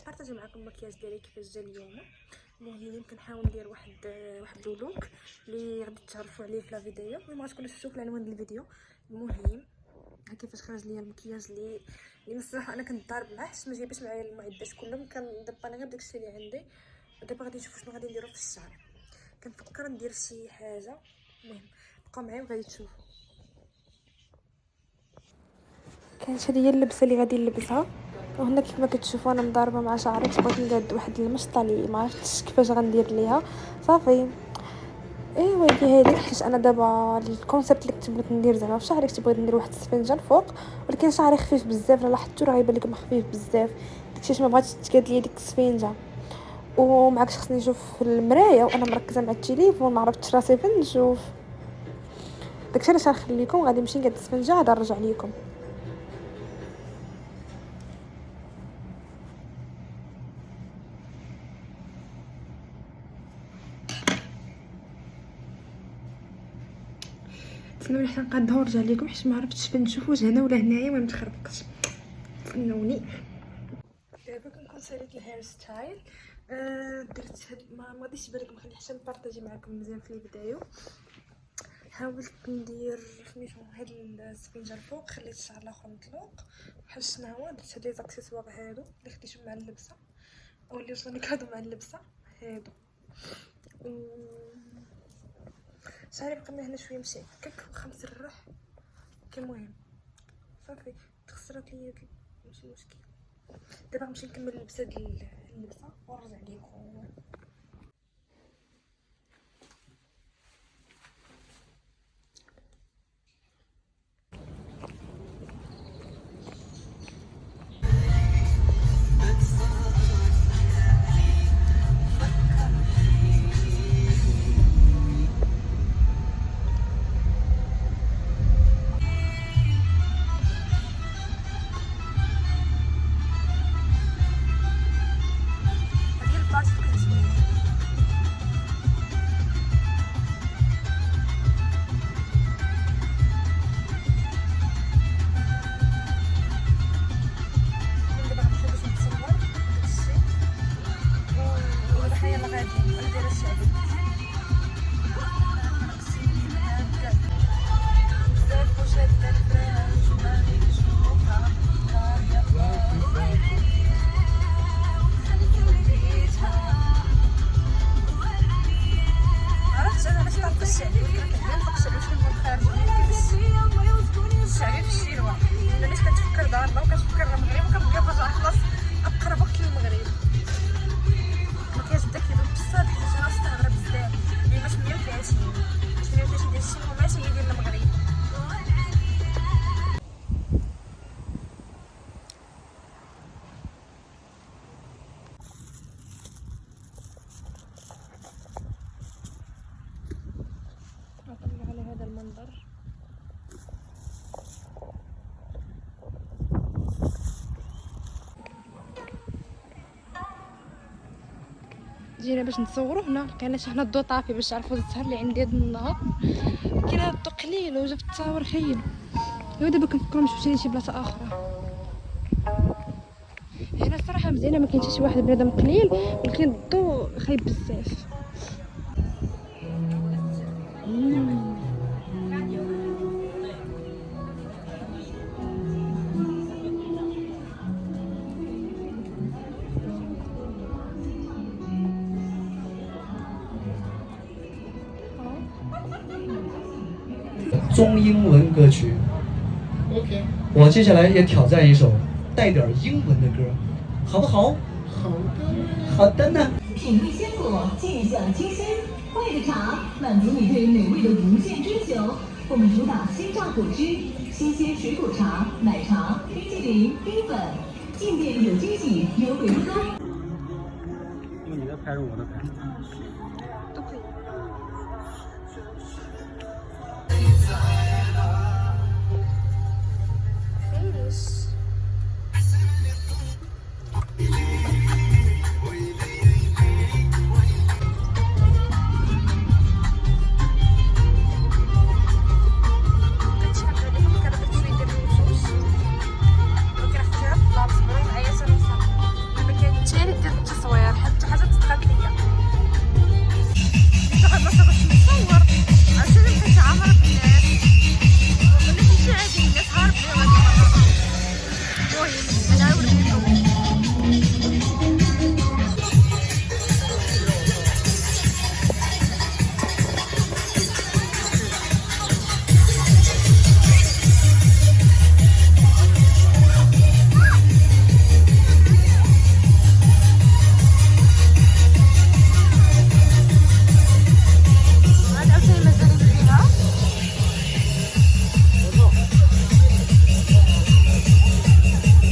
بارطاجي معكم المكياج ديالي كيفاش جا اليوم. المهم كنحاول ندير واحد اللوك اللي غادي تعرفوا عليه في لا فيديو. المهم غتكونوا شفتوا في العنوان ديال الفيديو. المهم ها كيفاش خرج ليا المكياج اللي الصراحه انا كنت ضارب معاه حيت ما جايبش معايا المعدات كلهم، كندبر غير داكشي اللي عندي. ودابا غادي نشوفوا شنو غادي نديرو في الشعر. كنفكر ندير شي حاجه. المهم بقاو معايا وغادي تشوفوا. كانت هذه هي اللبسه اللي غادي نلبسها، وهنا كيف ما كتشوفوا انا مضاربه مع شعري. بغيت ندير واحد المشطه اللي ما عرفتش كيفاش غندير ليها صافي. ايوا هي هذيك، حيت انا دابا الكونسيبت اللي كنت بغيت ندير زعما في شعري كنت بغيت ندير واحد السفنجه الفوق، ولكن شعري خفيف بزاف. لاحظتوا راه غيبان لكم خفيف بزاف، داكشي ما بغاتش تكاد ليا ديك السفنجه. ومعكش خصني نشوف في المرايه وانا مركزه مع التليفون، ما عرفتش راسي فين نشوف. داكشي علاش غنخليكم غادي نمشي نقاد السفنجه عاد نرجع لكم. تسنوني حتى نقادها ونرجع لكم حيت ما عرفتش فين نشوف واش هنا ولا هنايا ما متخربقش. تسنوني. دابا كنكون ساليت الهير ستايل. درت هاد ما غاديش تبان لكم، خلي حتى نبارطاجي معكم مزيان في الفيديو. حاولت ندير سميتو هاد السفنجه الفوق، خليت الشعر الاخر مطلوق بحال شنو هو. درت هاد لي زاكسيسوار هادو اللي خديتهم مع اللبسه او اللي وصلوني كادو مع اللبسه هادو. شعري بقى من هنا شويه مشي هكاك خمس الروح. المهم صافي تخسرت ليا ماشي مشكل. دابا غنمشي نكمل اللبسه ديال اللبسه ونرجع لكم. الشعبي في الشيروه، الناس كتفكر دارنا وكتفكر المغرب وكنبقى باغا نخلص اقرب وقت للمغرب. المكياج بدا كيذوب بصح حيت انا مستغرب بزاف لان 38 ديال الشيروه ماشي هي ديال المغرب. نطلع على هذا المنظر. جينا باش نصوروا هنا، لقينا حنا الضو طافي باش تعرفوا الزهر اللي عندي هاد النهار. كاين هاد الضو قليل وجا في التصاور خاين. ايوا دابا كنفكروا نمشيو لشي بلاصه اخرى. هنا الصراحه مزيانه، ما كاينش شي واحد بنادم قليل، ولكن الضو خايب بزاف.中英文歌曲 OK， 我接下来也挑战一首带点英文的歌，好不好？好的。好的呢。品味鲜果，静享清新，坏的茶满足你对美味的无限追求。我们主打鲜榨果汁、新鲜水果茶、奶茶、冰淇淋、冰粉，进店有惊喜，优惠不多。用你的拍，用我的拍。都可以。